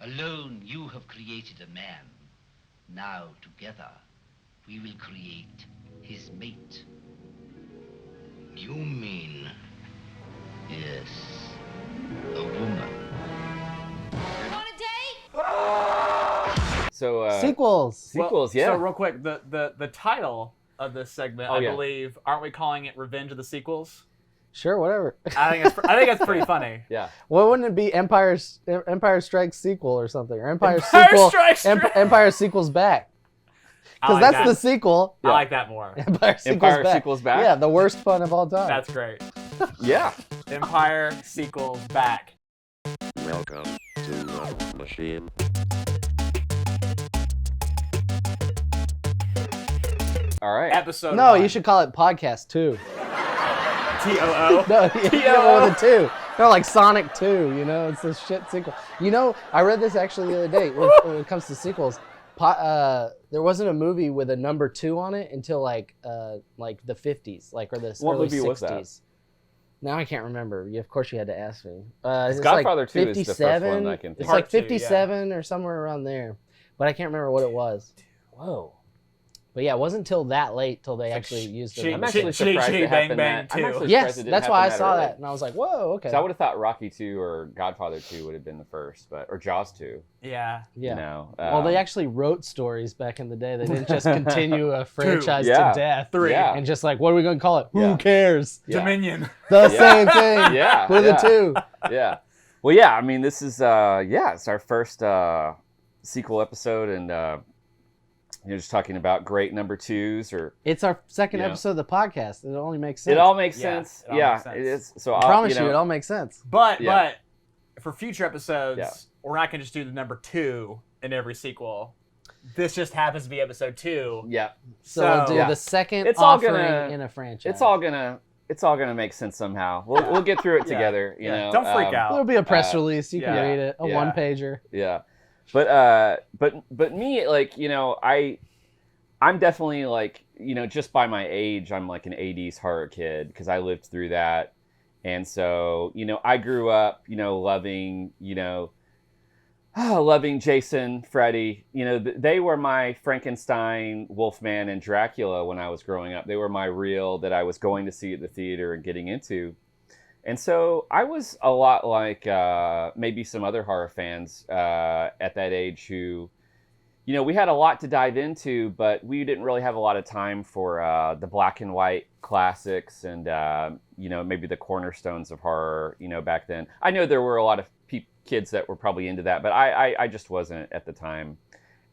Alone you have created a man. Now together we will create his mate. You mean... Yes, a woman. Want a date? So Sequels. Yeah. So real quick, the title of this segment, I believe, aren't we calling it Revenge of the Sequels? Sure, whatever. I think that's pretty funny. Yeah. Well, wouldn't it be Empire Strikes Sequel or something? Or Empire Sequels Back. Because like that's the sequel. I like that more. Empire Sequels Back. Yeah, the worst fun of all time. That's great. Yeah. Empire Sequels Back. Welcome to the machine. All right. Episode No, 1. you should call it Podcast 2. T-O-O? No, yeah, with a 2. No, like Sonic 2, you know? It's a shit sequel. You know, I read this actually the other day when it comes to sequels. There wasn't a movie with a number 2 on it until like the 50s, like or the What early movie 60s. was that? Now I can't remember. Of course you had to ask me. It's It's Godfather like 2 is the first 57. one I can think It's of. like Part 2, 57 or somewhere around there. But I can't remember what it was. Whoa. But yeah, it wasn't until that late till they actually used it. I'm actually surprised it happened that. I'm actually Yes, surprised it didn't that's why I happen saw early. that and I was like, whoa, okay. So I would have thought Rocky 2 or Godfather 2 would have been the first, or Jaws 2. Yeah. Yeah. You know, Well, they actually wrote stories back in the day. They didn't just continue a franchise Yeah. to death. 3. Yeah. And just like, what are we going to call it? Yeah. Who cares? Yeah. Dominion. The Yeah. same thing. Yeah. With yeah. a 2. Yeah. Well, yeah. I mean, this is it's our first sequel episode, and you're just talking about great number 2s, or It's our second Yeah. episode of the podcast. It only makes sense. it all makes Yeah, sense. it all Yeah, makes sense. it is. So I I'll, promise you know, it all makes sense. But Yeah. for future episodes, Yeah. we're not going to just do the number 2 in every sequel. This just happens to be episode 2. Yeah. So we'll do Yeah. the second It's all offering gonna- in a franchise. It's all gonna make sense somehow. We'll get through it together. You know. Don't freak out. There'll be a press release. You can yeah. read it. A Yeah. one-pager. Yeah, but me, like, you know, I'm definitely, like, you know, just by my age, I'm like an 80s horror kid because I lived through that, and so, you know, I grew up, you know, loving Jason, Freddy. You know, they were my Frankenstein, Wolfman, and Dracula when I was growing up. They were my real that I was going to see at the theater and getting into. And so I was a lot like maybe some other horror fans at that age who, you know, we had a lot to dive into, but we didn't really have a lot of time for the black and white classics and, you know, maybe the cornerstones of horror, you know, back then. I know there were a lot of kids that were probably into that, but I just wasn't at the time.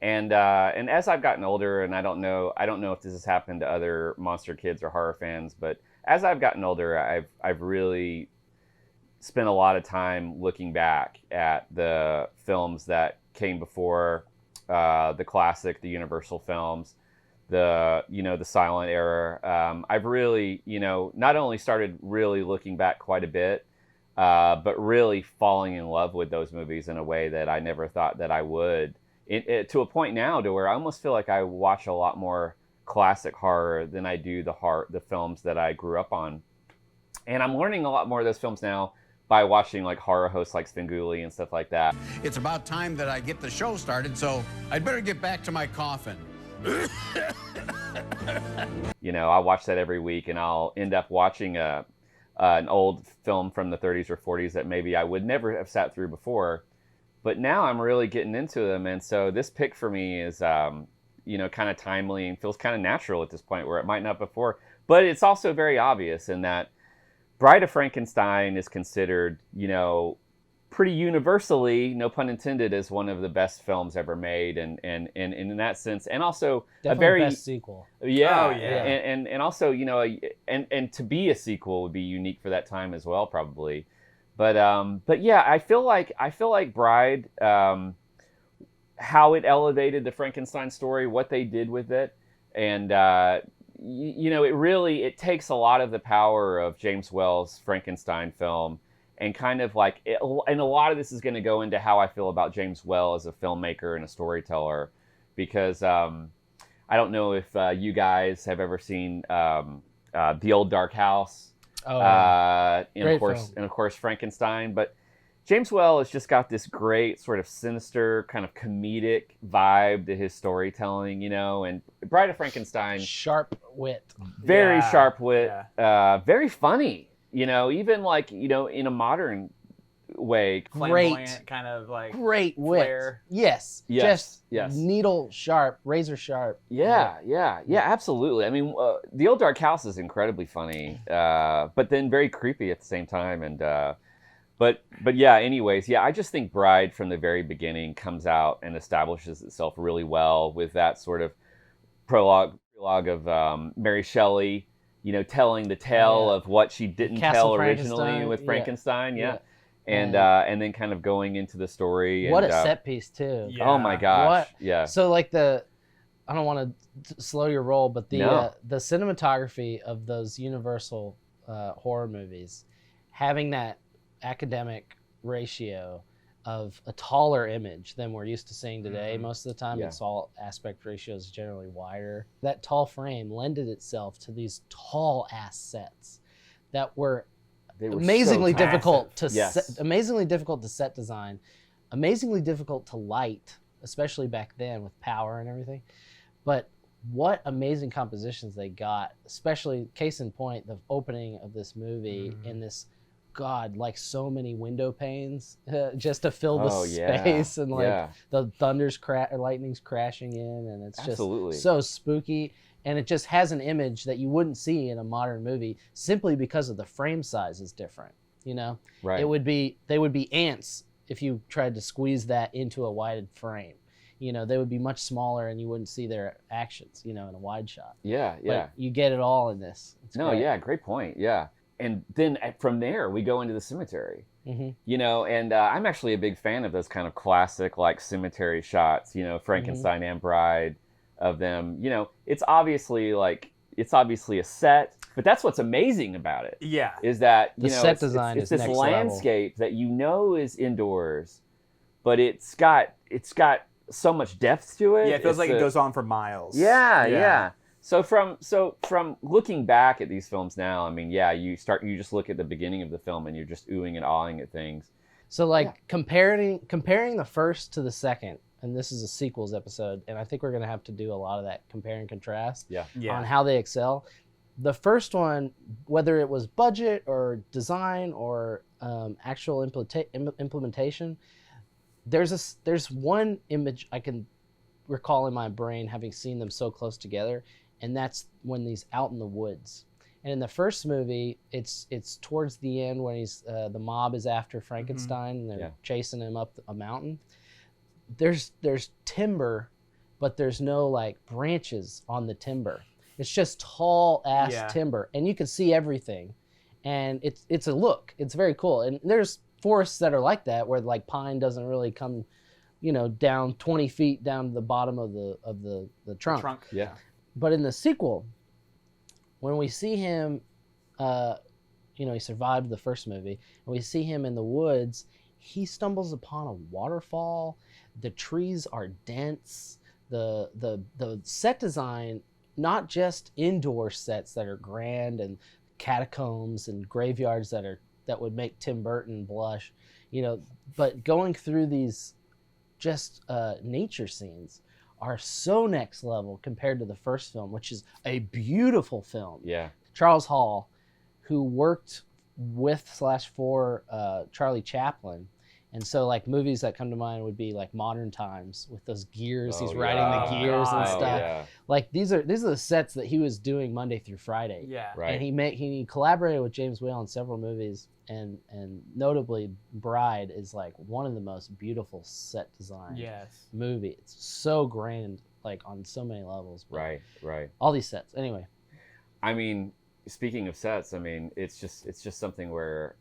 And as I've gotten older, and I don't know if this has happened to other monster kids or horror fans, but as I've gotten older, I've really spent a lot of time looking back at the films that came before the classic, the Universal films, the silent era. I've really, you know, not only started really looking back quite a bit, but really falling in love with those movies in a way that I never thought that I would. To a point now to where I almost feel like I watch a lot more classic horror than I do the films that I grew up on. And I'm learning a lot more of those films now by watching like horror hosts like Svengoolie and stuff like that. It's about time that I get the show started, so I'd better get back to my coffin. You know, I watch that every week, and I'll end up watching an old film from the 30s or 40s that maybe I would never have sat through before. But now I'm really getting into them, and so this pick for me is, you know, kind of timely and feels kind of natural at this point where it might not before. But it's also very obvious in that Bride of Frankenstein is considered, you know, pretty universally, no pun intended, as one of the best films ever made, and in that sense, and also Definitely a very best sequel. Yeah, Oh, yeah. and also, you know, and to be a sequel would be unique for that time as well, probably. But yeah, I feel like Bride, how it elevated the Frankenstein story, what they did with it, and you know, it takes a lot of the power of James Whale's Frankenstein film, and kind of like, and a lot of this is going to go into how I feel about James Whale as a filmmaker and a storyteller, because I don't know if you guys have ever seen The Old Dark House. Oh, yeah. And Great of course, film. Frankenstein. But James Whale has just got this great sort of sinister kind of comedic vibe to his storytelling, you know, and Bride of Frankenstein. Sharp wit. Very sharp wit. Very funny, you know, even like, you know, in a modern way. Flamboyant, kind of like great flair. Wit. Yes. Yes. Just needle sharp, razor sharp. Yeah, absolutely. I mean, The Old Dark House is incredibly funny, but then very creepy at the same time. And but yeah. Anyways, yeah, I just think Bride from the very beginning comes out and establishes itself really well with that sort of prologue of Mary Shelley, you know, telling the tale of what she didn't tell originally with Frankenstein. Yeah. And then kind of going into the story. What and, a set piece too. Yeah. Oh my gosh. Yeah. So like I don't want to slow your roll, but the cinematography of those Universal horror movies, having that academic ratio of a taller image than we're used to seeing today. Most of the time it's all aspect ratios generally wider. That tall frame lended itself to these tall ass sets that were amazingly difficult to amazingly difficult to set design, amazingly difficult to light, especially back then with power and everything. But what amazing compositions they got, especially case in point, the opening of this movie in this, God, like so many window panes just to fill the space and like the lightning's crashing in, and it's just so spooky. And it just has an image that you wouldn't see in a modern movie simply because of the frame size is different, you know? Right. They would be ants if you tried to squeeze that into a wide frame. You know, they would be much smaller and you wouldn't see their actions, you know, in a wide shot. Yeah, yeah. But you get it all in this. It's great. Great point. Yeah. And then from there, we go into the cemetery, you know, and I'm actually a big fan of those kind of classic, like, cemetery shots, you know, Frankenstein and Bride, of them. You know, it's obviously a set, but that's what's amazing about it. Yeah. Is that, you the know, set design it's is this next landscape level that you know is indoors, but it's got so much depth to it. Yeah, it feels like it goes on for miles. Yeah. So from looking back at these films now, I mean, you just look at the beginning of the film and you're just oohing and awing at things. So like comparing the first to the second, and this is a sequels episode, and I think we're gonna have to do a lot of that compare and contrast on how they excel. The first one, whether it was budget or design or actual implementation, there's one image I can recall in my brain having seen them so close together, and that's when he's out in the woods. And in the first movie, it's towards the end when he's the mob is after Frankenstein and they're chasing him up a mountain. There's timber, but there's no like branches on the timber. It's just tall ass timber, and you can see everything, and it's a look. It's very cool. And there's forests that are like that where like pine doesn't really come, you know, down 20 feet down to the bottom of the trunk. Yeah. But in the sequel, when we see him, you know, he survived the first movie, and we see him in the woods, he stumbles upon a waterfall. The trees are dense. The set design, not just indoor sets that are grand and catacombs and graveyards that would make Tim Burton blush, you know, but going through these just nature scenes are so next level compared to the first film, which is a beautiful film. Yeah. Charles Hall, who worked with / for Charlie Chaplin. And so like movies that come to mind would be like Modern Times with those gears. He's riding the gears and stuff. Yeah. Like these are the sets that he was doing Monday through Friday. Yeah. Right. And he collaborated with James Whale in several movies, and notably Bride is like one of the most beautiful set design movie. It's so grand, like on so many levels. Right. All these sets. Anyway. I mean, speaking of sets, I mean, it's just something where,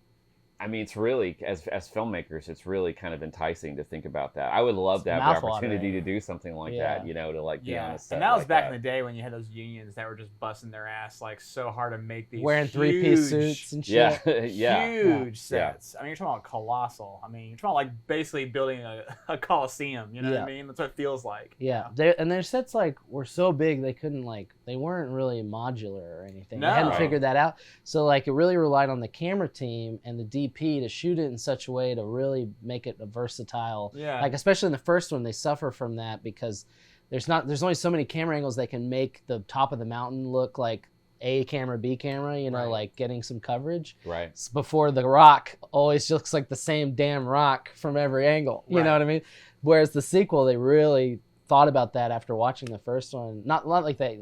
I mean, it's really, as filmmakers, it's really kind of enticing to think about that. I would love to have the opportunity to do something like that, you know, to like be on a set. And that was back in the day when you had those unions that were just busting their ass like so hard to make these wearing three-piece suits and shit. Huge sets. I mean, you're talking about colossal. I mean, you're talking about like basically building a coliseum. You know what I mean? That's what it feels like. Yeah. And their sets like were so big they couldn't they weren't really modular or anything. No. They hadn't Right. figured that out. So like it really relied on the camera team and the DP to shoot it in such a way to really make it a versatile. Yeah. Like especially in the first one, they suffer from that because there's only so many camera angles that can make the top of the mountain look like A camera, B camera, you know, Right. like getting some coverage. Right. Before the rock always looks like the same damn rock from every angle. You Right. know what I mean? Whereas the sequel, they really thought about that after watching the first one. Not like they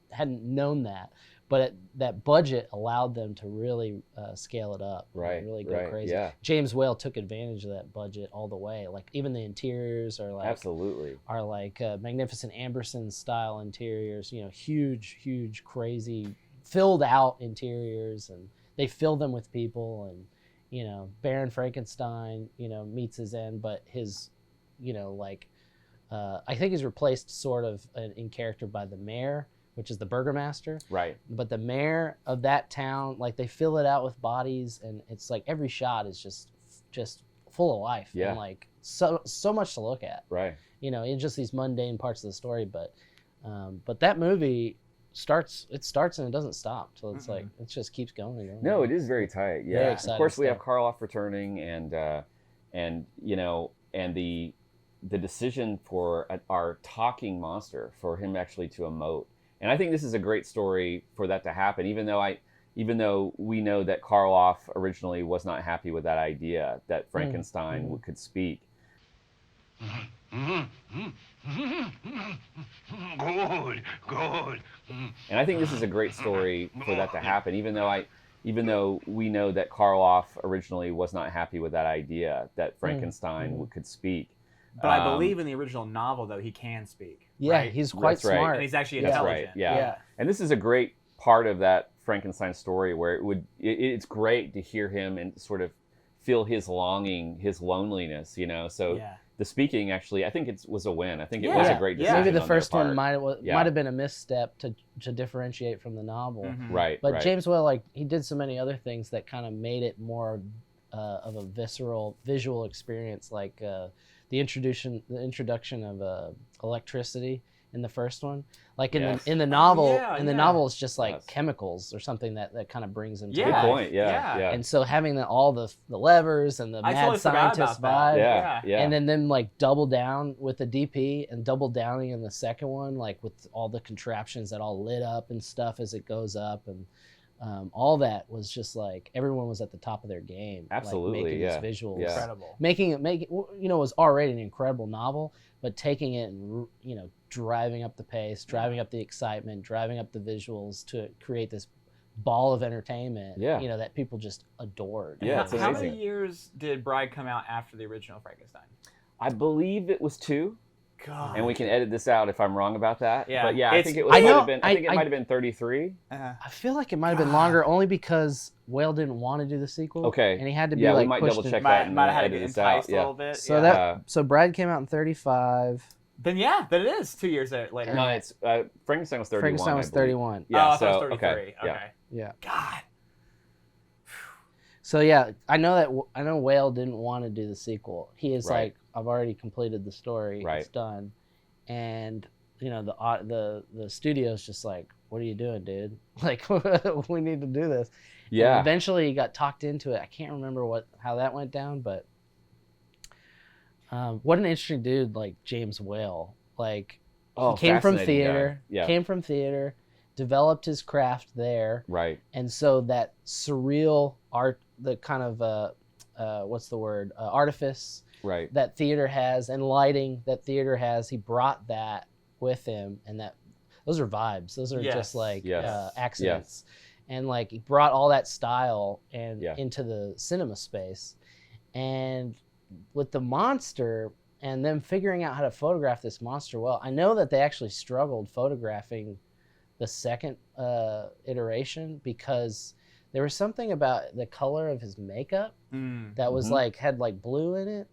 hadn't known that, but that budget allowed them to really scale it up. Right. And really go Right. crazy. Yeah. James Whale took advantage of that budget all the way. Like even the interiors are like Absolutely. are like magnificent Amberson style interiors. You know, huge, crazy, filled out interiors, and they fill them with people. And you know, Baron Frankenstein, you know, meets his end, but his, you know, like. I think he's replaced sort of in character by the mayor, which is the burgomaster. Right. But the mayor of that town, like they fill it out with bodies, and it's like every shot is just full of life. Yeah. And like so much to look at. Right. You know, in just these mundane parts of the story. But that movie starts and it doesn't stop. So it's like it just keeps going and going. No, it is very tight. Yeah. Very Of exciting course, we have stuff. Karloff returning, and you know, and the decision for our talking monster, for him actually to emote. And I think this is a great story for that to happen, even though we know that Karloff originally was not happy with that idea that Frankenstein could speak. Good, good. And I think this is a great story for that to happen, even though we know that Karloff originally was not happy with that idea that Frankenstein could speak. But I believe in the original novel, though, he can speak. Yeah, right? he's quite That's right. smart. And he's actually That's intelligent. right. Yeah. Yeah. And this is a great part of that Frankenstein story where it's great to hear him and sort of feel his longing, his loneliness, you know. So Yeah. the speaking actually, I think it was a win. I think it Yeah. was a great decision. Maybe the on their first one part. might have been a misstep to differentiate from the novel. Mhm. Right. But right. James Whale, like he did so many other things that kind of made it more of a visceral visual experience, like the introduction of electricity in the first one. Like Yes. in the novel, yeah, in the yeah. novel, it's just like Yes. chemicals or something that kind of brings him to Yeah. Good life. point. Yeah. Yeah. Yeah. And so having all the levers and the I mad totally forgot scientist about that. vibe, Yeah. Yeah. and then them like double down with the DP and double downing in the second one, like with all the contraptions that all lit up and stuff as it goes up, and all that was just like everyone was at the top of their game. Absolutely, like, making yeah. these visuals, Yeah. Incredible. making it you know, it was already an incredible novel, but taking it and, you know, driving up the pace, driving up the excitement, driving up the visuals to create this ball of entertainment. Yeah. You know, that people just adored. Yeah, it's How amazing. many years did Bride come out after the original Frankenstein? I believe it was 2. God. And we can edit this out if I'm wrong about that. Yeah. But yeah, I It's- think it I might know- have been. I think it I- might have been 33. I feel like it might have been longer, only because Whale didn't want to do the sequel. Okay. And he had to be Yeah, we like might pushed double in- check might, that and might then have had to edit get this out. enticed a Yeah. little bit. So yeah. so Bride came out in 35. Then it is 2 years later. No, it's Frankenstein was 31. Frankenstein was I believe. 31. Yeah. oh, I so thought it was 33. okay. Yeah. Okay. Yeah. God. So yeah, I know Whale didn't want to do the sequel. He is Right. like, I've already completed the story. Right. It's done. And you know, the studio's just like, what are you doing, dude? Like, we need to do this. Yeah. And eventually he got talked into it. I can't remember how that went down, but what an interesting dude, like James Whale. Like, Oh, he came from fascinating guy. theater. Yeah. Came from theater, developed his craft there. Right. And so that surreal art, the kind of artifice Right. that theater has and lighting that theater has, he brought that with him, and those are vibes. Those are Yes. just like Yes. accidents. And like he brought all that style and Yeah. into the cinema space. And with the monster and them figuring out how to photograph this monster well, I know that they actually struggled photographing the second iteration because there was something about the color of his makeup that was had like blue in it,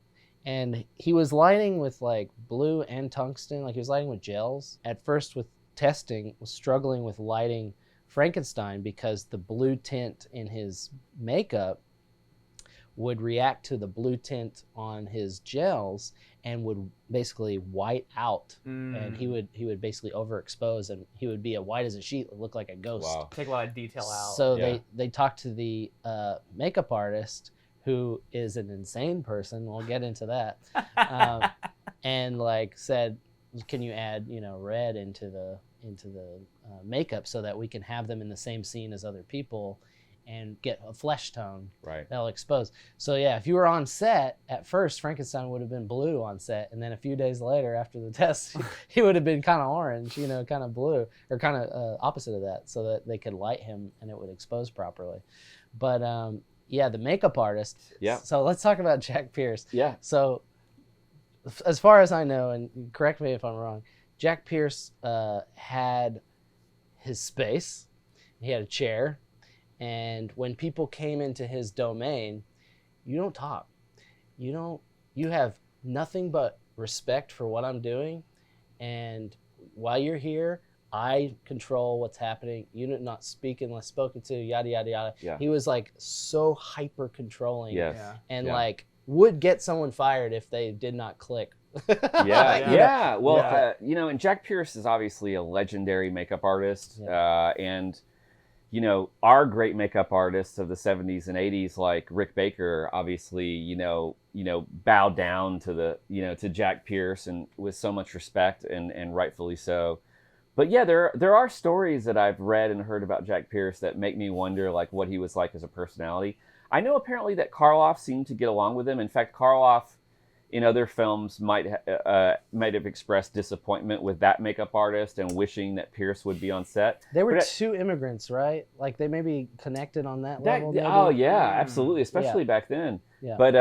and he was lighting with like blue and tungsten, like he was lighting with gels. At first with testing, was struggling with lighting Frankenstein because the blue tint in his makeup would react to the blue tint on his gels, and would basically white out, and he would basically overexpose, and he would be white as a sheet, look like a ghost. Wow. Take a lot of detail out. So Yeah. they talked to the makeup artist, who is an insane person. We'll get into that, and like said, can you add red into the makeup so that we can have them in the same scene as other people and get a flesh tone that'll expose. So yeah, if you were on set at first, Frankenstein would have been blue on set, and then a few days later after the test, he would have been kind of orange, kind of blue, or kind of opposite of that, so that they could light him and it would expose properly. But yeah, the makeup artist. Yeah. So let's talk about Jack Pierce. Yeah. So as far as I know, and correct me if I'm wrong, Jack Pierce had his space. He had a chair. And when people came into his domain, you don't talk. You have nothing but respect for what I'm doing. And while you're here, I control what's happening. You're not speak unless spoken to, yada, yada, yada. Yeah. He was like so hyper controlling. Yes. And Yeah. like would get someone fired if they did not click. Yeah. Well, and Jack Pierce is obviously a legendary makeup artist. And our great makeup artists of the 70s and 80s, like Rick Baker, obviously, bowed down to to Jack Pierce and with so much respect, and rightfully so. But yeah, there are stories that I've read and heard about Jack Pierce that make me wonder like what he was like as a personality. I know apparently that Karloff seemed to get along with him. In fact, Karloff in other films might have expressed disappointment with that makeup artist and wishing that Pierce would be on set. They were two immigrants, right? Like they maybe connected on that level. Maybe? Oh yeah, absolutely, especially back then. Yeah. But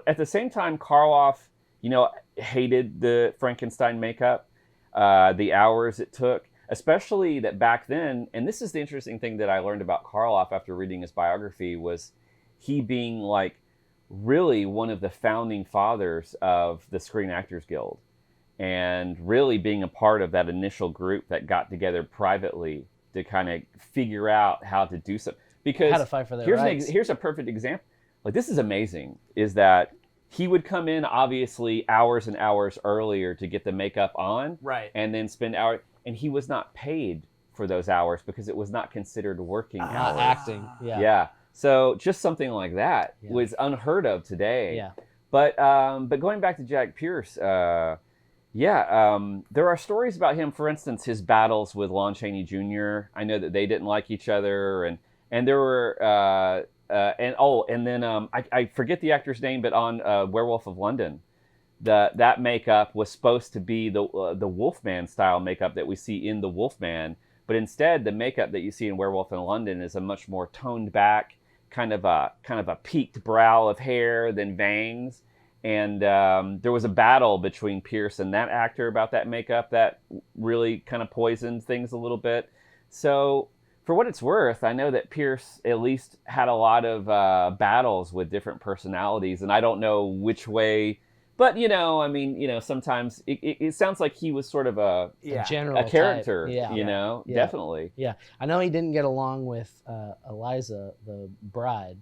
at the same time, Karloff, hated the Frankenstein makeup, the hours it took, especially that back then. And this is the interesting thing that I learned about Karloff after reading his biography, was he being like really one of the founding fathers of the Screen Actors Guild, and really being a part of that initial group that got together privately to kind of figure out how to do something. Because how to fight for their rights. Here's a perfect example. Like, this is amazing, is that he would come in obviously hours and hours earlier to get the makeup on, right, and then spend hours, and he was not paid for those hours because it was not considered working hours. Acting. Yeah. So just something like that was unheard of today. Yeah. But going back to Jack Pierce, there are stories about him. For instance, his battles with Lon Chaney Jr. I know that they didn't like each other, and there were I forget the actor's name, but on Werewolf of London, that makeup was supposed to be the Wolfman style makeup that we see in the Wolfman, but instead the makeup that you see in Werewolf in London is a much more toned back, kind of a peaked brow of hair than bangs. And there was a battle between Pierce and that actor about that makeup that really kind of poisoned things a little bit. So for what it's worth, I know that Pierce at least had a lot of battles with different personalities, and I don't know which way, but sometimes it sounds like he was sort of a general character, type. Definitely. Yeah, I know he didn't get along with Eliza, the bride.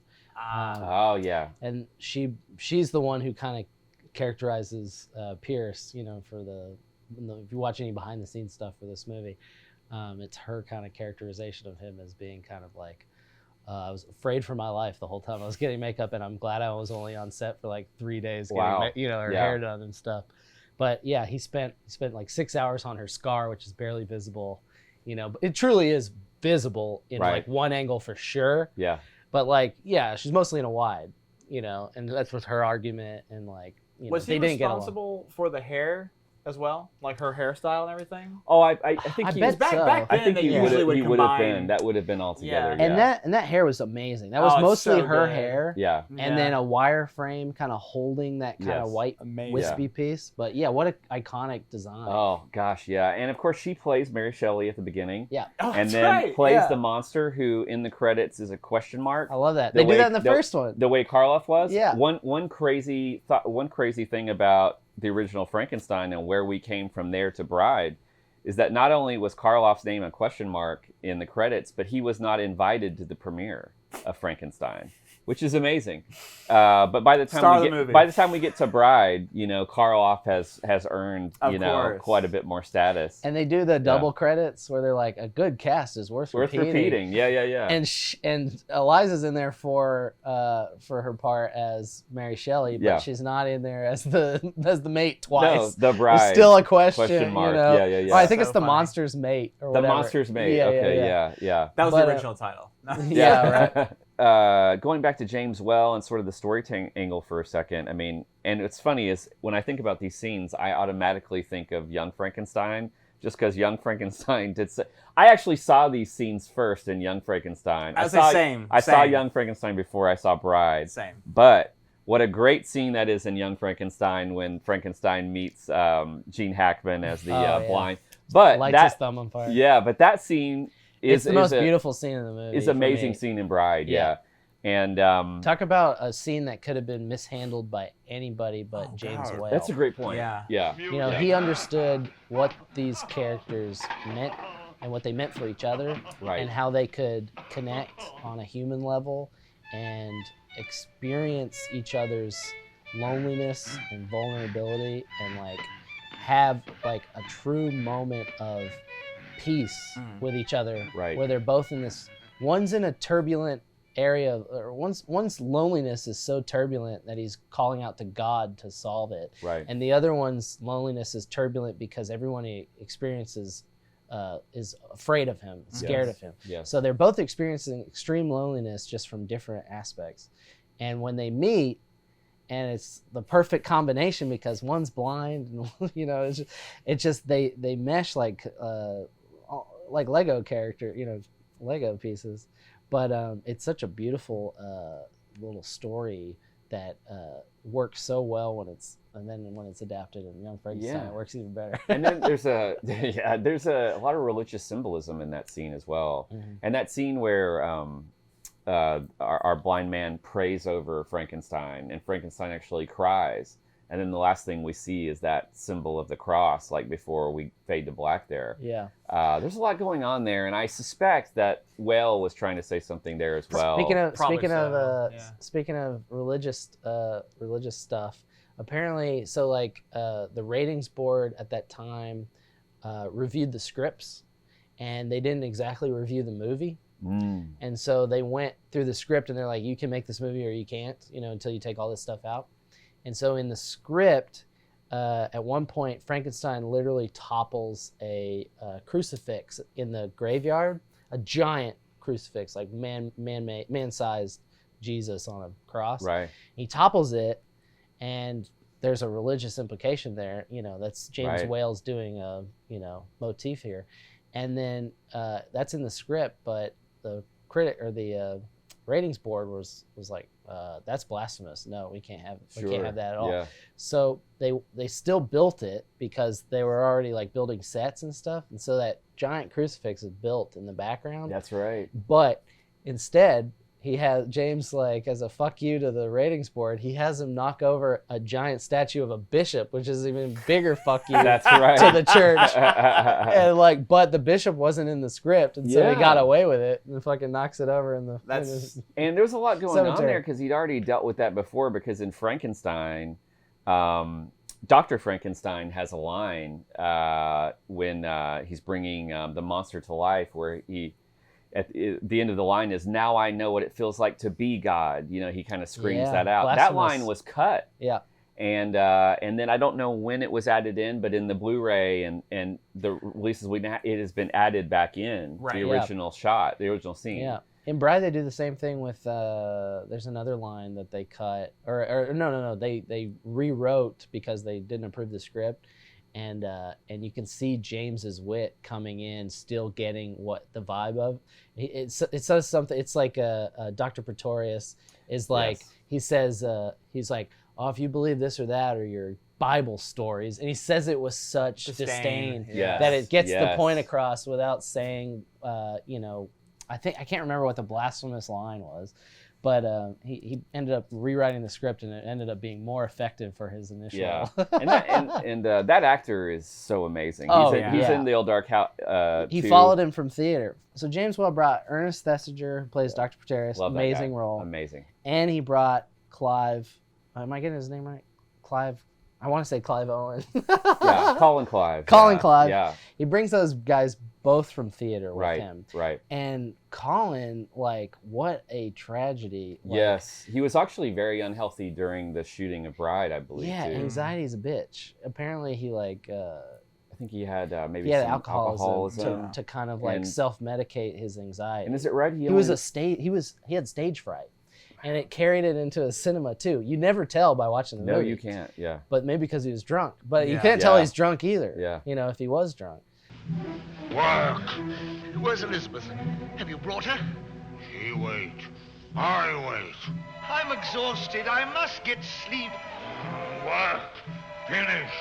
And she's the one who kind of characterizes Pierce, if you watch any behind the scenes stuff for this movie, it's her kind of characterization of him as being kind of like, I was afraid for my life the whole time I was getting makeup, and I'm glad I was only on set for like 3 days getting her hair done and stuff. But yeah, he spent like 6 hours on her scar, which is barely visible, but it truly is visible in like one angle for sure. Yeah. But she's mostly in a wide, and that's was her argument. And was he responsible for the hair as well, like her hairstyle and everything? Oh, I think he was back then. I think he would have been. combine. That would have been all together. Yeah. And that hair was amazing. That was mostly her hair. Yeah. And then a wireframe kind of holding that kind of white wispy piece. But yeah, what an iconic design. Oh gosh, yeah. And of course she plays Mary Shelley at the beginning. Yeah. And then plays the monster who in the credits is a question mark. I love that. They do that in the first one. The way Karloff was. Yeah. One crazy thing about the original Frankenstein and where we came from there to Bride is that not only was Karloff's name a question mark in the credits, but he was not invited to the premiere of Frankenstein. which is amazing. But by the time we get to Bride, Karloff has earned quite a bit more status. And they do the double credits where they're like, a good cast is worth repeating. Yeah. And Eliza's in there for her part as Mary Shelley, but she's not in there as the mate twice. No, the bride. It's still a question mark. Yeah. Well, I think it's the funny. monster's mate or The whatever. monster's mate. Yeah. That was the original title. Yeah, right. Going back to James Well and sort of the storytelling angle for a second, I mean, and what's funny is when I think about these scenes, I automatically think of Young Frankenstein, just because Young Frankenstein I actually saw these scenes first in Young Frankenstein. I saw Young Frankenstein before I saw Bride. Same. But what a great scene that is in Young Frankenstein when Frankenstein meets Gene Hackman as the blind. But lights his thumb on fire. Yeah, but that scene it's the most beautiful scene in the movie. It's an amazing scene in Bride, yeah. And talk about a scene that could have been mishandled by anybody but James Whale. That's a great point. Yeah. He understood what these characters meant and what they meant for each other, and how they could connect on a human level and experience each other's loneliness and vulnerability, and like have like a true moment of peace with each other, where they're both in this. One's in a turbulent area, or one's loneliness is so turbulent that he's calling out to God to solve it, and the other one's loneliness is turbulent because everyone he experiences is afraid of him, scared of him. So they're both experiencing extreme loneliness just from different aspects, and when they meet, and it's the perfect combination because one's blind, and it's just they mesh like Lego character, Lego pieces. But it's such a beautiful little story that works so well when it's adapted in Young Frankenstein, it works even better. And then there's a lot of religious symbolism in that scene as well. And that scene where our blind man prays over Frankenstein, and Frankenstein actually cries. And then the last thing we see is that symbol of the cross, like before we fade to black there. Yeah. There's a lot going on there, and I suspect that Whale was trying to say something there as well. Speaking of religious stuff, apparently, so like the ratings board at that time reviewed the scripts, and they didn't exactly review the movie. And so they went through the script, and they're like, you can make this movie or you can't, until you take all this stuff out. And so in the script, at one point, Frankenstein literally topples a crucifix in the graveyard, a giant crucifix, like man-sized Jesus on a cross. Right. He topples it, and there's a religious implication there. That's James Whale's doing a motif here, and then that's in the script, but the critic or the ratings board was like, that's blasphemous. No, we can't have that at all. Yeah. So they still built it because they were already like building sets and stuff, and so that giant crucifix is built in the background. That's right. But instead, he has James, like, as a fuck you to the ratings board, he has him knock over a giant statue of a bishop, which is even bigger fuck you That's right. to the church. And but the bishop wasn't in the script, and so he got away with it and fucking knocks it over in the. And there's a lot going on cemetery. there because he'd already dealt with that before. Because in Frankenstein, Dr. Frankenstein has a line when he's bringing the monster to life, where he. At the end of the line is, "Now I know what it feels like to be God." He kind of screams that out. Blasphemous. That line was cut. Yeah. And then I don't know when it was added in, but in the Blu-ray and the releases it has been added back in the original shot, the original scene. Yeah. In Bride, they do the same thing with. There's another line that they cut, or no, they rewrote because they didn't approve the script. And you can see James's wit coming in, still getting what the vibe of. It says something. It's like Dr. Pretorius is like, he says, he's like, oh, if you believe this or that or your Bible stories, and he says it with such disdain that it gets the point across without saying, I can't remember what the blasphemous line was, But he ended up rewriting the script, and it ended up being more effective for his initial. Yeah, and that actor is so amazing. He's in the old Dark House. He followed him from theater. So James Whale brought Ernest Thesiger, who plays Dr. Pateris, amazing role. Amazing. And he brought Clive. Am I getting his name right? Clive. I want to say Clive Owen. Yeah, Colin Clive. Clive. Yeah. He brings those guys both from theater with him. Right. And Colin, like, what a tragedy. Like, yes. He was actually very unhealthy during the shooting of Bride, I believe. Yeah, too. anxiety's a bitch. Apparently he like I think he had maybe he had some alcoholism to kind of like self-medicate his anxiety. And is it right? He had stage fright. And it carried it into a cinema too. You never tell by watching the movie. No, you can't. Yeah. But maybe because he was drunk. But you can't tell he's drunk either. Yeah. You know, if he was drunk. Work. Where's Elizabeth? Have you brought her? She wait. I wait. I'm exhausted. I must get sleep. Work. Finish.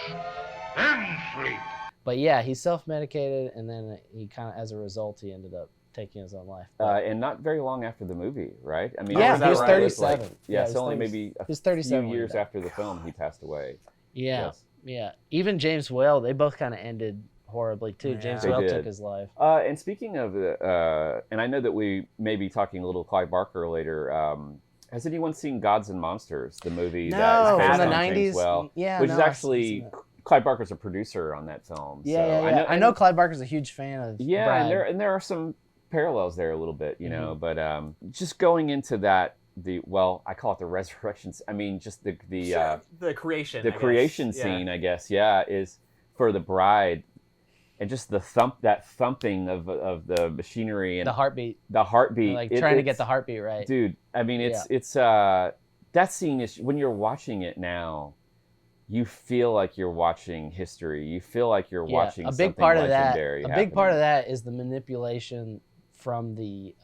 Then sleep. But yeah, he self-medicated, and then he kind of, as a result, he ended up taking his own life. And not very long after the movie, right? I mean, he was 37. It's only maybe a few years after the film he passed away. Yeah, yeah. Even James Whale, they both kind of ended horribly too. Yeah. James Whale took his life. And speaking of, and I know that we may be talking a little Clive Barker later. Has anyone seen Gods and Monsters, the movie that is based from the on 90s? James Whale, which is actually Clive Barker's a producer on that film. Yeah. I know Clive Barker's a huge fan of. Yeah, Bride. and there are some parallels there a little bit, you know, but just going into that, I call it the resurrections. I mean, just the creation, scene, I guess, is for the bride, and just the thumping of the machinery and the heartbeat, like trying to get the heartbeat right, dude. I mean, it's that scene is, when you're watching it now, you feel like you're watching history. You feel like you're watching something legendary. A big part of that is the manipulation from the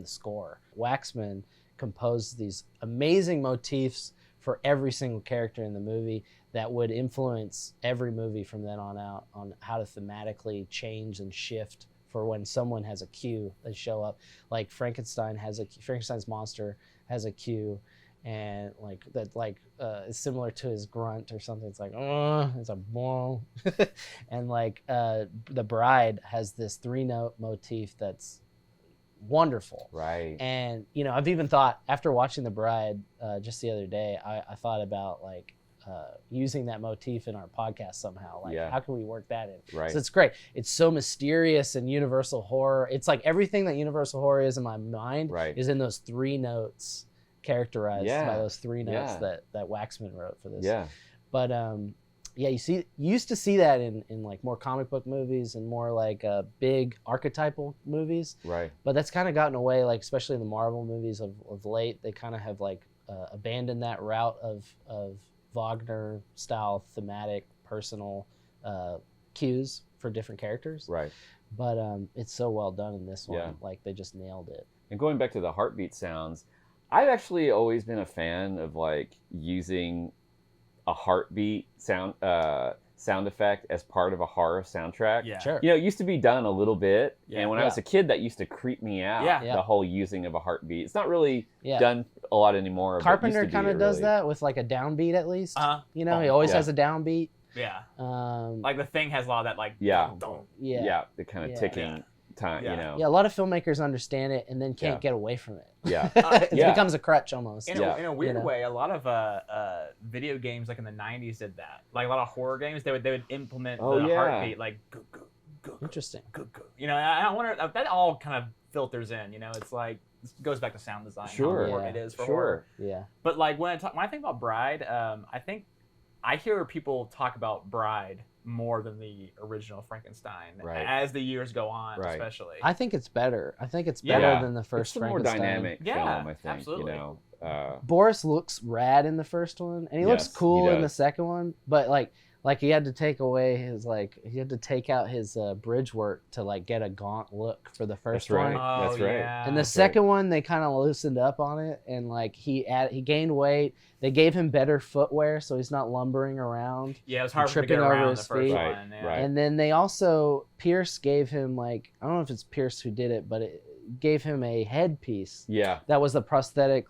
score. Waxman composed these amazing motifs for every single character in the movie that would influence every movie from then on out, on how to thematically change and shift for when someone has a cue that show up. Like Frankenstein's monster has a cue, and like that, is similar to his grunt or something. It's like, it's a boom. And like the Bride has this 3-note motif that's wonderful. Right. And you know, I've even thought, after watching the Bride just the other day, I thought about like using that motif in our podcast somehow. Like, how can we work that in? Right. So it's great. It's so mysterious and Universal horror. It's like everything that Universal horror is in my mind is in those 3 notes, characterized by those 3 notes that Waxman wrote for this. Yeah. But you used to see that in like more comic book movies and more like big archetypal movies. Right. But that's kind of gotten away, like especially in the Marvel movies of late. They kind of have like abandoned that route of Wagner style thematic personal cues for different characters. Right. But it's so well done in this one. Like they just nailed it. And going back to the heartbeat sounds, I've actually always been a fan of like using a heartbeat sound effect as part of a horror soundtrack. Yeah. Sure. You know, it used to be done a little bit, and when I was a kid, that used to creep me out. Yeah. The whole using of a heartbeat. It's not really done a lot anymore. Carpenter kind of does that with like a downbeat at least. You know, he always has a downbeat. Yeah. Like The Thing has a lot of that, like the kind of ticking time. You know. Yeah, a lot of filmmakers understand it and then can't get away from it. Yeah. It becomes a crutch almost. In a weird way, a lot of video games like in the 90s did that. Like a lot of horror games, they would implement the heartbeat, like go go go. Interesting. Go go. You know, I wonder if that all kind of filters in. You know, it's like this goes back to sound design. Sure. How important it is for horror. Yeah. But like when I think about Bride, I think I hear people talk about Bride more than the original Frankenstein as the years go on, especially. I think it's better. I think it's better than the first Frankenstein. It's a more dynamic film, I think. Absolutely. You know, Boris looks rad in the first one, and he looks cool in the second one. But like he had to take away his he had to take out his bridge work to like get a gaunt look for the first one. That's right. Yeah. And the second one, they kind of loosened up on it, and like he gained weight. They gave him better footwear, so he's not lumbering around. Yeah, it was hard tripping to get around over the his first feet. one. Yeah. Right. And then they also, Pierce gave him like, I don't know if it's Pierce who did it, but gave him a headpiece. Yeah. That was a prosthetic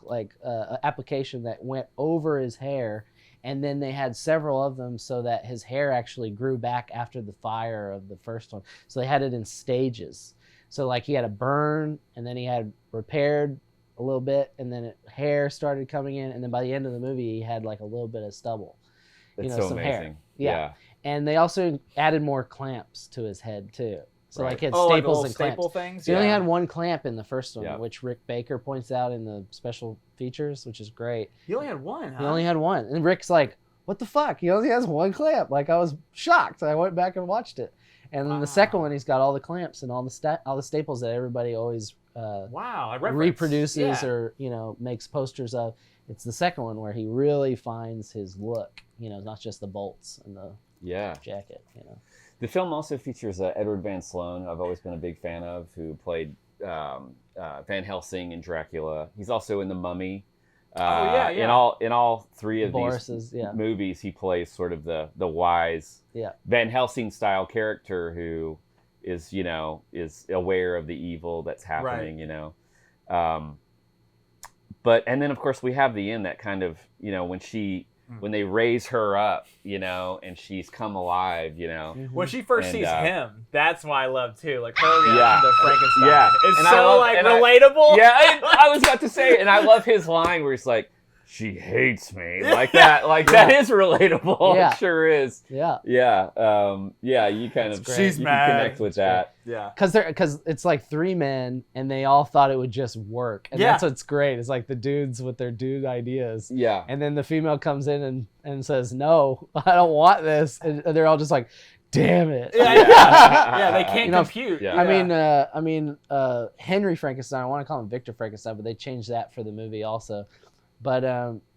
application that went over his hair, and then they had several of them so that his hair actually grew back after the fire of the first one. So they had it in stages. So like he had a burn, and then he had repaired a little bit, and then hair started coming in, and then by the end of the movie he had like a little bit of stubble. That's so some amazing. hair. Yeah. And they also added more clamps to his head too. So like he had like staples and clamps. staple things. He only had one clamp in the first one, Yeah. which Rick Baker points out in the special features, which is great. He only had one. Huh? He only had one, and Rick's like, "What the fuck? He only has one clamp." Like I was shocked. I went back and watched it, and then the second one, he's got all the clamps and all the staples that everybody always reproduces or makes posters of. It's the second one where he really finds his look. Not just the bolts and the jacket. The film also features Edward Van Sloan, who I've always been a big fan of, who played Van Helsing and Dracula. He's also in The Mummy. In all three of these movies, he plays sort of the wise Van Helsing style character who is aware of the evil that's happening. But then of course we have the end that kind of when they raise her up, and she's come alive, When she first sees him, that's why I love too. Like her reaction to Frankenstein. Yeah. It's And so relatable. I was about to say, and I love his line where he's like, "She hates me," like that. Like that is relatable. Yeah. It sure is. Yeah. Yeah. You kind of She's you mad. can connect with that. Yeah. Because it's like three men, and they all thought it would just work, and that's what's great. It's like the dudes with their dude ideas. Yeah. And then the female comes in and says, "No, I don't want this," and they're all just like, "Damn it." Yeah, they can't compute. Yeah. I mean, Henry Frankenstein. I want to call him Victor Frankenstein, but they changed that for the movie also. But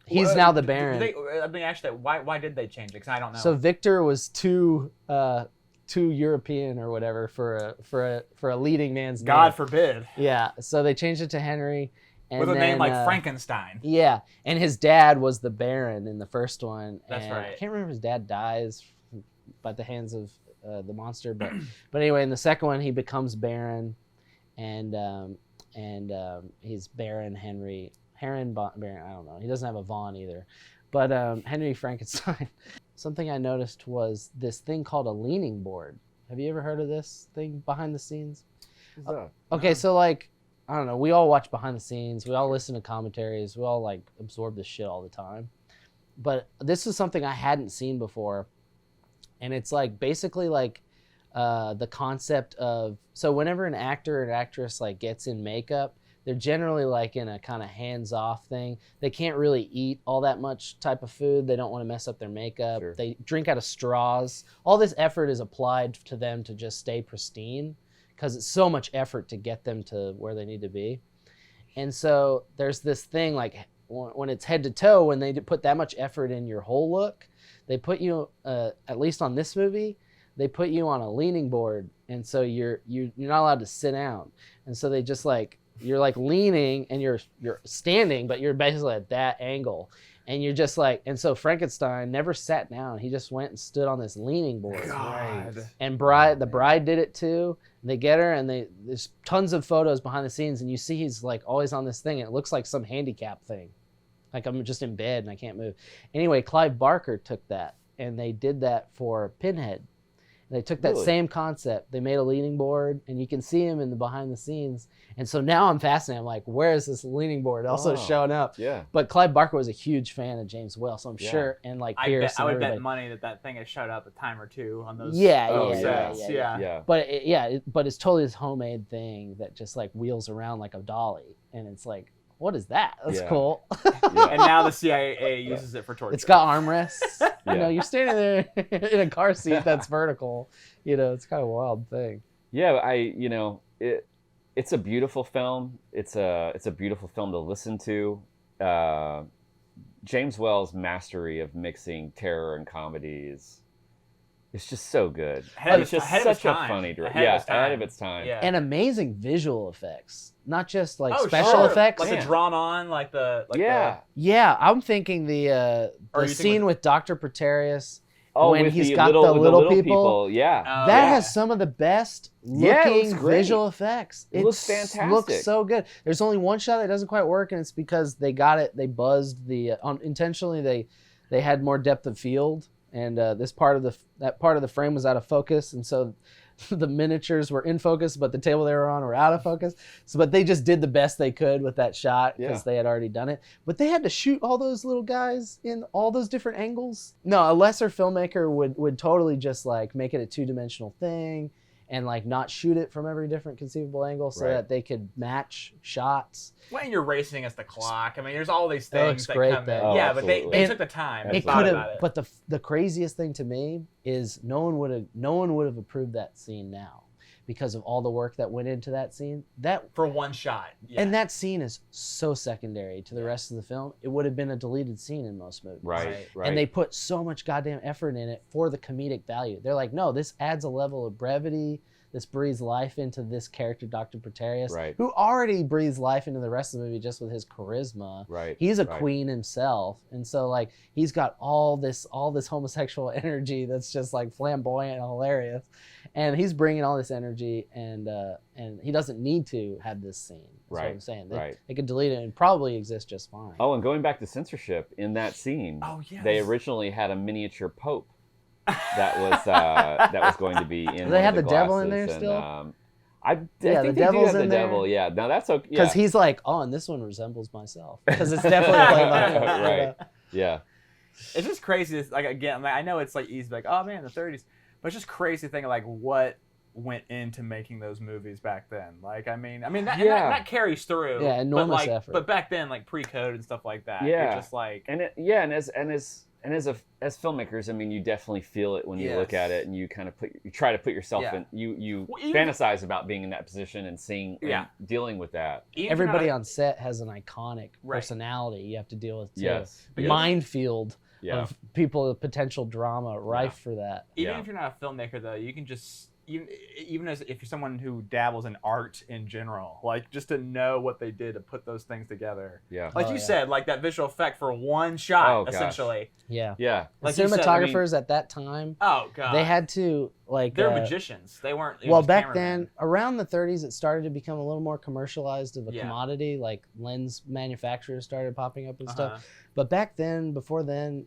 he's now the Baron. Let me ask that. Why did they change it? Because I don't know. So Victor was too European or whatever for a leading man's name. God forbid. Yeah. So they changed it to Henry. And with a then, name like Frankenstein. Yeah, and his dad was the Baron in the first one. That's right. I can't remember if his dad dies by the hands of the monster, but anyway, in the second one he becomes Baron, and he's Baron Henry. Baron, I don't know. He doesn't have a Vaughn either. But Henry Frankenstein, something I noticed was this thing called a leaning board. Have you ever heard of this thing behind the scenes? Okay, so like, I don't know. We all watch behind the scenes. We all listen to commentaries. We all like absorb this shit all the time. But this is something I hadn't seen before. And it's like basically like the concept of, so whenever an actor or an actress like gets in makeup, they're generally like in a kind of hands-off thing. They can't really eat all that much type of food. They don't want to mess up their makeup. Sure. They drink out of straws. All this effort is applied to them to just stay pristine because it's so much effort to get them to where they need to be. And so there's this thing like when it's head to toe, when they put that much effort in your whole look, they put you, at least on this movie, they put you on a leaning board. And so you're not allowed to sit down. And so they just like, you're like leaning and you're standing, but you're basically at that angle. And you're just like, and so Frankenstein never sat down. He just went and stood on this leaning board. God. And the bride did it too. They get her and there's tons of photos behind the scenes and you see he's like always on this thing and it looks like some handicap thing. Like I'm just in bed and I can't move. Anyway, Clive Barker took that and they did that for Pinhead. They took that same concept. They made a leaning board, and you can see him in the behind the scenes. And so now I'm fascinated. I'm like, where is this leaning board also showing up? Yeah. But Clive Barker was a huge fan of James Whale, so I'm sure, and like Pierce. I would everybody. bet money that thing has showed up a time or two on those. Yeah. But it's totally this homemade thing that just like wheels around like a dolly, and it's like, what is that? That's cool. And now the CIA uses it for torture. It's got armrests. You know, you're standing there in a car seat that's vertical. You know, it's kind of a wild thing. Yeah, it's a beautiful film. It's a beautiful film to listen to. James Whale's mastery of mixing terror and comedy is just so good. It's just such a funny director. Ahead of its time. Yeah. And amazing visual effects, not just like special effects. Like the drawn on, Yeah, I'm thinking the scene with Dr. Pretorius when with he's the got little, the with little the little people. Yeah. Oh, That yeah. has some of the best Yeah, it looks looking great. visual effects. It looks fantastic. Looks so good. There's only one shot that doesn't quite work, and it's because they got it. They buzzed the intentionally. They had more depth of field, and that part of the frame was out of focus, and so the miniatures were in focus, but the table they were on were out of focus. So, but they just did the best they could with that shot because they had already done it. But they had to shoot all those little guys in all those different angles. No, a lesser filmmaker would totally just like make it a 2-dimensional thing and like not shoot it from every different conceivable angle so that they could match shots. When you're racing against the clock, I mean, there's all these That looks things that great, come though. in. Oh, Yeah, but absolutely. they took the time. It Thought could about have, it. but the craziest thing to me is no one would have approved that scene now because of all the work that went into that scene. For one shot. Yeah. And that scene is so secondary to the rest of the film. It would have been a deleted scene in most movies. Right. And they put so much goddamn effort in it for the comedic value. They're like, no, this adds a level of brevity. This breathes life into this character, Dr. Preterius, who already breathes life into the rest of the movie just with his charisma. Right. He's a queen himself. And so like he's got all this homosexual energy that's just like flamboyant and hilarious. And he's bringing all this energy and he doesn't need to have this scene. That's what I'm saying. They could delete it and probably exist just fine. Oh, and going back to censorship, in that scene, they originally had a miniature pope that was going to be in. They had the the devil in there glasses, still. And, I think the they do devil's have the in there. devil. Yeah, no, that's okay. Because he's like, oh, and this one resembles myself. Because it's definitely played by him. Right. Yeah. It's just crazy. It's like again, I know it's like easy, like oh man, the 30s, but it's just crazy thinking like what went into making those movies back then. Like I mean that carries through. Yeah, enormous effort. But back then, like pre-code and stuff like that. Yeah. You're just like as filmmakers, I mean, you definitely feel it when you look at it, and you kind of try to put yourself in. You fantasize about being in that position and seeing, and dealing with that. Everybody on set has an iconic personality you have to deal with too. Yes. Minefield of people with potential drama rife for that. Even if you're not a filmmaker, though, you can just even as if you're someone who dabbles in art in general, like just to know what they did to put those things together. Yeah. Like you said, like that visual effect for one shot, essentially. Yeah. Yeah. Like cinematographers at that time. Oh god. They had to like. They're magicians. They weren't. Well, back then, around the 30s, it started to become a little more commercialized of a commodity. Like lens manufacturers started popping up and stuff. But back then, before then,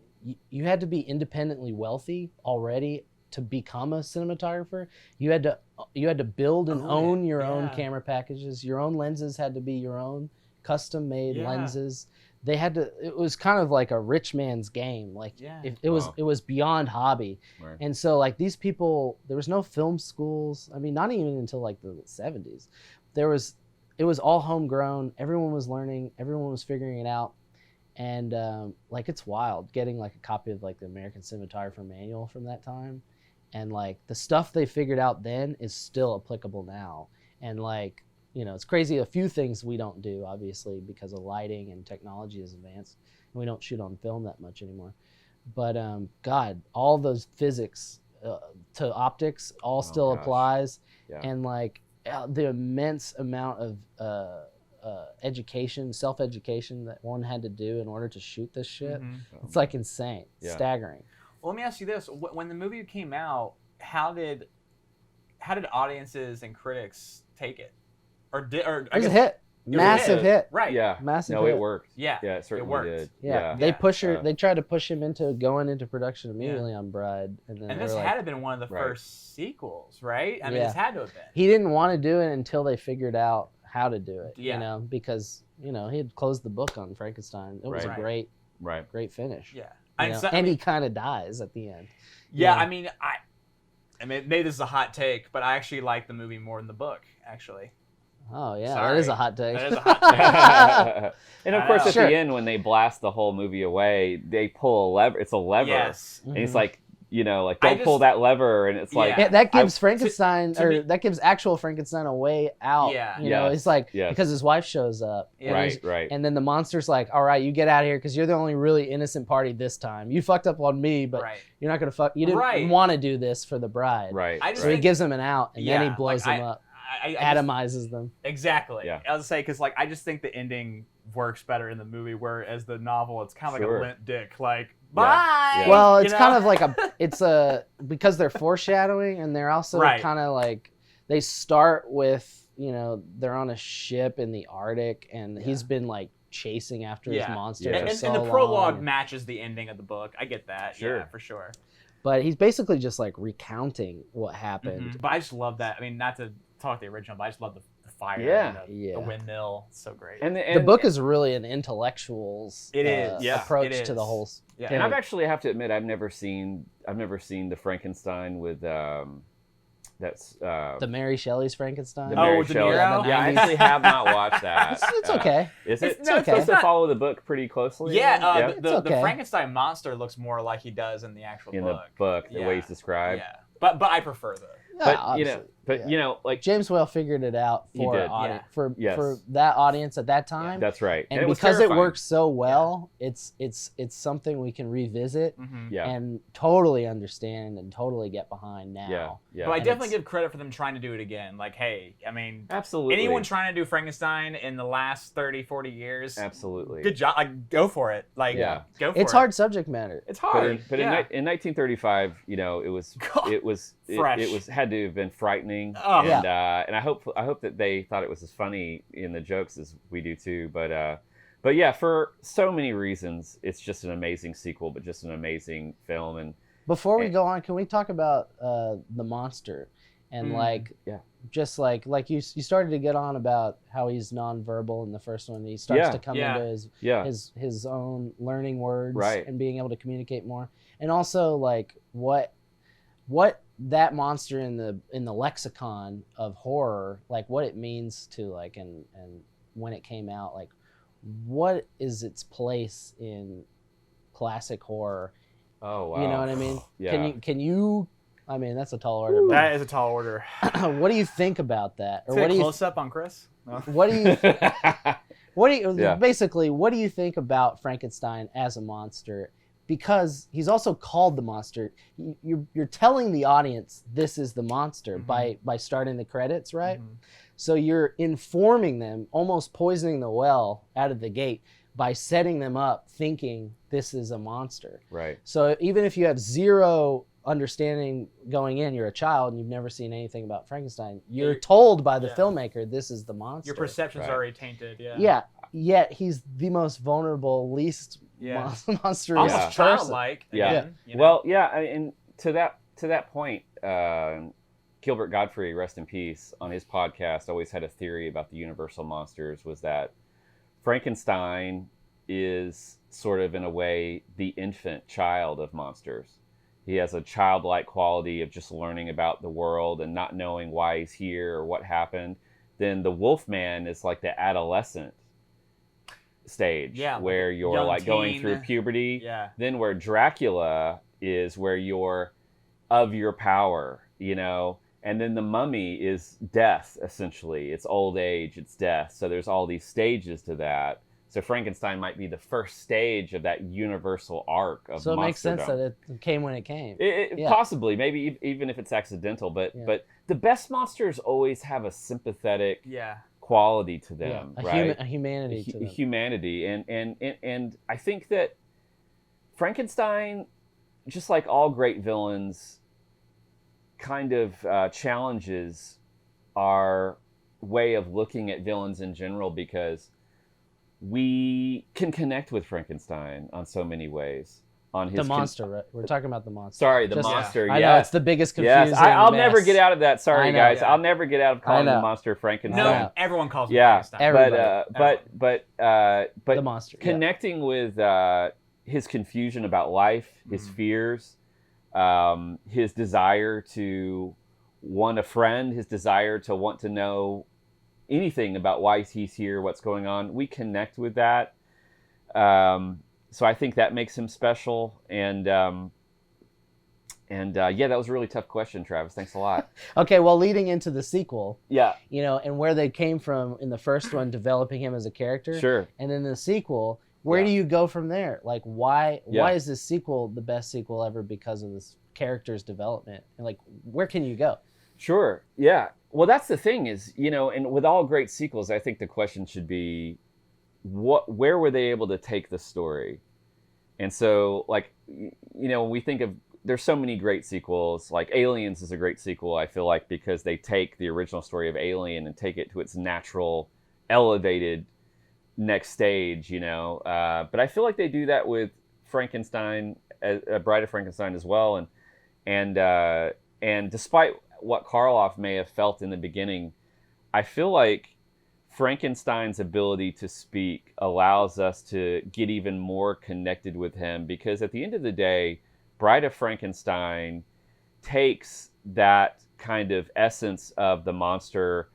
you had to be independently wealthy already to become a cinematographer. You had to build and own your own camera packages. Your own lenses had to be your own custom made lenses. They had to. It was kind of like a rich man's game. Like it was beyond hobby. Right. And so like these people, there was no film schools. I mean, not even until like the 70s. It was all homegrown. Everyone was learning. Everyone was figuring it out. And like it's wild getting like a copy of like the American Cinematographer Manual from that time. And like the stuff they figured out then is still applicable now. And like, you know, it's crazy. A few things we don't do, obviously, because of lighting and technology is advanced. And we don't shoot on film that much anymore. But God, all those physics to optics all still applies. Yeah. And like the immense amount of education, self-education that one had to do in order to shoot this shit. It's like insane, staggering. Well, let me ask you this: when the movie came out, how did audiences and critics take it? It was a hit, massive hit, right? Yeah, massive. No, hit. it worked. Yeah, it certainly worked. did. Yeah, they tried to push him into going into production immediately on Bride, and this had to have been one of the first sequels, right? I mean, this had to have been. He didn't want to do it until they figured out how to do it. You know, because he had closed the book on Frankenstein. It was a great finish. Yeah. And he kind of dies at the end. Yeah, I mean, maybe this is a hot take, but I actually like the movie more than the book, actually. Oh, yeah, that is a hot take. That is a hot take. And of course, at the end, when they blast the whole movie away, they pull a lever. It's a lever. Yes. And he's like, like, don't pull that lever. And it's like... Yeah, that gives Frankenstein, that gives actual Frankenstein a way out. Yeah. You know, it's like, because his wife shows up. Right. And then the monster's like, all right, you get out of here because you're the only really innocent party this time. You fucked up on me, but you're not going to fuck... You didn't want to do this for the bride. Right. So he gives him an out, and then he blows them up. Atomizes them. Exactly. Yeah. I was say because I just think the ending works better in the movie, whereas the novel it's kind of like a limp dick. Like Bye. Yeah. Well, You it's know? kind of like because they're foreshadowing, and they're also Right. kind of like, they start with, they're on a ship in the Arctic, and he's been like chasing after his monster Yeah. for And so the long. prologue matches the ending of the book. I get that. Sure. Yeah, for sure. But he's basically just like recounting what happened. But I just love that. I mean, not to talk the original, but I just love the fire. Yeah. And the windmill. It's so great. And The book is really an intellectual's It is. Yeah, approach it to the is. whole. Yeah. And I've actually have to admit I've never seen the Frankenstein with The Mary Shelley's Frankenstein. the Oh, Mary with De Shelley. Niro? Yeah, I 90s. actually have not watched that. It's okay. Is it? It's okay. supposed It's to not- follow the book pretty closely? Yeah, It's the okay. Frankenstein monster looks more like he does in the actual in book. the book, the way he's described. Yeah, but I prefer the. But Obviously, yeah. like James Whale figured it out He for did. audience, Yes. for that audience at that time. that's right. and it was because it terrifying. works so well, it's something we can revisit Yeah. and totally understand and totally get behind now. Yeah. Yeah. But I And definitely it's- give credit for them trying to do it again. Like, hey, I mean, Absolutely. anyone trying to do Frankenstein in the last 30, 40 years, Absolutely. good job. Like, go for it. Like, Yeah. go for it. It's hard subject matter. It's But hard. in 1935, it was God, fresh. it was had to have been frightening, Oh. and I hope that they thought it was as funny in the jokes as we do too. But yeah, for so many reasons, it's just an amazing sequel, but just an amazing film. And Before we go on, can we talk about the monster and yeah. just like you started to get on about how he's nonverbal in the first one. He starts Yeah. to come Yeah. into his own learning words Right. and being able to communicate more, and also like what that monster in the lexicon of horror, like what it means to like and when it came out, like what is its place in classic horror. Oh wow. You know what I mean? Yeah. Can you? I mean, that's a tall order. But That is a tall order. what do you think about that? Or Say what a do you? close up on Chris. No. What do you? Yeah. Basically, what do you think about Frankenstein as a monster? Because he's also called the monster. You're telling the audience this is the monster by starting the credits, right? So you're informing them, almost poisoning the well out of the gate by setting them up thinking this is a monster. Right. So even if you have zero understanding going in, you're a child and you've never seen anything about Frankenstein, you're told by the filmmaker this is the monster. Your perception's Right. already tainted. Yeah. Yeah, yet he's the most vulnerable, least Yeah. monstrous Almost person. childlike. Yeah. Again, you know? Well, yeah, and to that point, Gilbert Gottfried, rest in peace, on his podcast always had a theory about the universal monsters, was that Frankenstein is sort of in a way the infant child of monsters. He has a childlike quality of just learning about the world and not knowing why he's here or what happened. Then the Wolfman is like the adolescent stage, Yeah, like where a you're young like going teen. through puberty. Yeah. Then where Dracula is where you're of your power, and then the Mummy is death, essentially. It's old age, it's death. So there's all these stages to that. So Frankenstein might be the first stage of that universal arc of So it makes sense monsterdom. that it came when it came. Yeah. Possibly, maybe even if it's accidental, but the best monsters always have a sympathetic Yeah. quality to them, right? A humanity to them. Humanity, and I think that Frankenstein, just like all great villains, kind of challenges our way of looking at villains in general, because we can connect with Frankenstein on so many ways. On his The monster, right? We're talking about the monster. Sorry, the Just- monster. I yes. know, it's the biggest confusing Yes, I'll never mess. get out of that. I Sorry, know. guys. Yeah. I'll never get out of calling know. the monster Frankenstein. No, everyone calls him Yeah, Frankenstein. Everybody. but The monster. yeah. connecting with his confusion about life, his fears, his desire to want a friend, his desire to want to know anything about why he's here, what's going on. We connect with that. So I think that makes him special. And yeah, that was a really tough question, Travis. Thanks a lot. Okay, well, leading into the sequel, Yeah, and where they came from in the first one, developing him as a character, sure. and then the sequel, where do you go from there? Like, why is this sequel the best sequel ever because of this character's development? And like, where can you go? Sure. Yeah. Well, that's the thing is, and with all great sequels, I think the question should be, where were they able to take the story? And so, like, when we think of, there's so many great sequels. Like Aliens is a great sequel, I feel like, because they take the original story of Alien and take it to its natural, elevated next stage, But I feel like they do that with Frankenstein, Bride of Frankenstein as well. And despite what Karloff may have felt in the beginning, I feel like Frankenstein's ability to speak allows us to get even more connected with him, because at the end of the day, Bride of Frankenstein takes that kind of essence of the monster's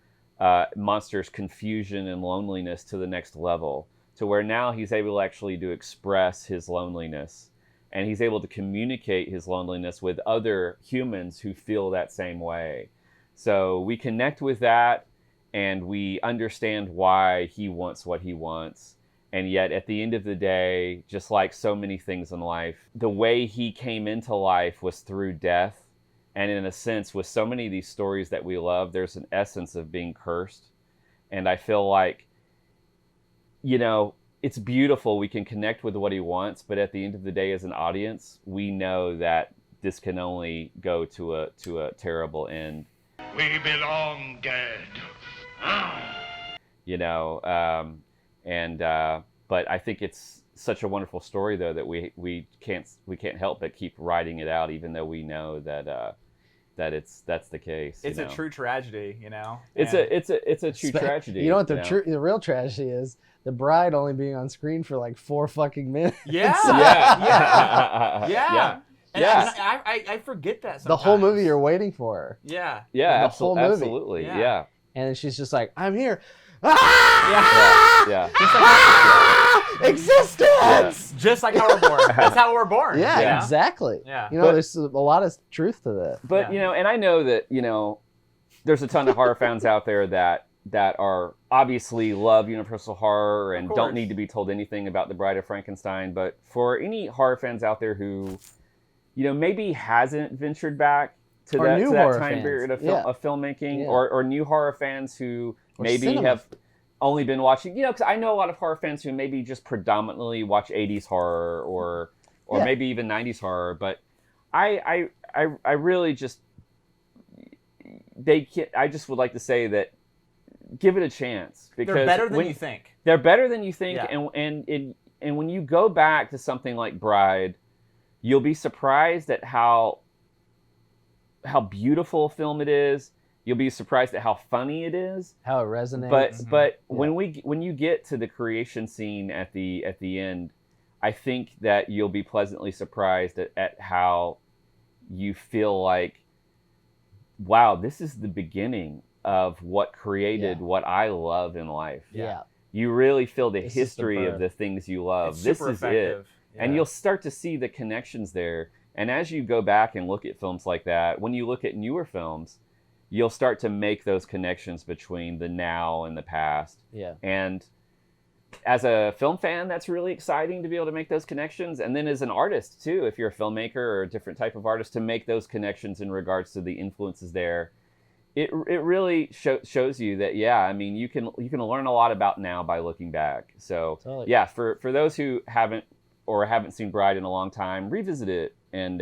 confusion and loneliness to the next level, to where now he's able actually to express his loneliness, and he's able to communicate his loneliness with other humans who feel that same way. So we connect with that, and we understand why he wants what he wants. And yet, at the end of the day, just like so many things in life, the way he came into life was through death. And in a sense, with so many of these stories that we love, there's an essence of being cursed. And I feel like, it's beautiful. We can connect with what he wants, but at the end of the day, as an audience, we know that this can only go to a terrible end. We belong dead. But I think it's such a wonderful story, though, that we can't help but keep writing it out, even though we know that that's the case. It's a true tragedy, It's a true tragedy. You know what the real tragedy is? The bride only being on screen for like 4 fucking minutes. Yeah. Yeah. And I forget that sometimes. The whole movie you're waiting for her. Yeah. Yeah, the whole movie. absolutely. Yeah. And she's just like, I'm here. Yeah. Existence! Yeah. Just like how we're born. That's how we're born. Yeah, exactly. Yeah. There's a lot of truth to that. But, and I know that, there's a ton of horror fans out there that are obviously love Universal horror and don't need to be told anything about the Bride of Frankenstein. But for any horror fans out there who, maybe hasn't ventured back to that time period of filmmaking, or new horror fans who maybe have only been watching, because I know a lot of horror fans who maybe just predominantly watch 80s horror or maybe even 90s horror, but I really just I just would like to say that give it a chance, because they're better than you think. They're better than you think, Yeah. and when you go back to something like Bride, you'll be surprised at how beautiful a film it is. You'll be surprised at how funny it is, how it resonates. But when you get to the creation scene at the end, I think that you'll be pleasantly surprised at how you feel like, wow, this is the beginning of what created what I love in life. Yeah. You really feel the history of the things you love. It's this super is effective. it. And you'll start to see the connections there. And as you go back and look at films like that, when you look at newer films, you'll start to make those connections between the now and the past. Yeah. And as a film fan, that's really exciting to be able to make those connections. And then as an artist too, if you're a filmmaker or a different type of artist, to make those connections in regards to the influences there, it really shows you that, you can learn a lot about now by looking back. So totally. For those who haven't seen Bride in a long time, revisit it, and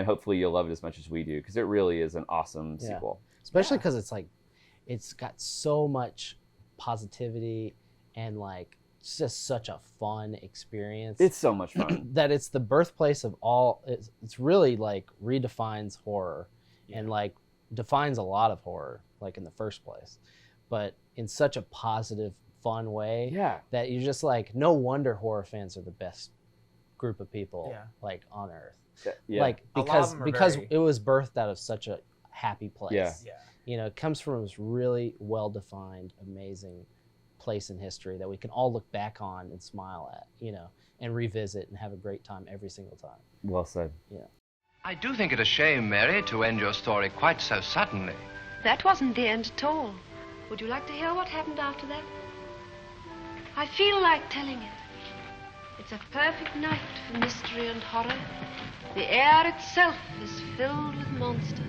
hopefully you'll love it as much as we do, because it really is an awesome sequel. Especially because it's got so much positivity and it's just such a fun experience. It's so much fun. That it's the birthplace of all. It's really redefines horror and defines a lot of horror in the first place, but in such a positive, fun way. Yeah. That you're just no wonder horror fans are the best group of people on earth. Yeah. Because it was birthed out of such a happy place. Yeah. It comes from this really well-defined, amazing place in history that we can all look back on and smile at, and revisit and have a great time every single time. Well said. Yeah. I do think it a shame, Mary, to end your story quite so suddenly. That wasn't the end at all. Would you like to hear what happened after that? I feel like telling it. It's a perfect night for mystery and horror. The air itself is filled with monsters.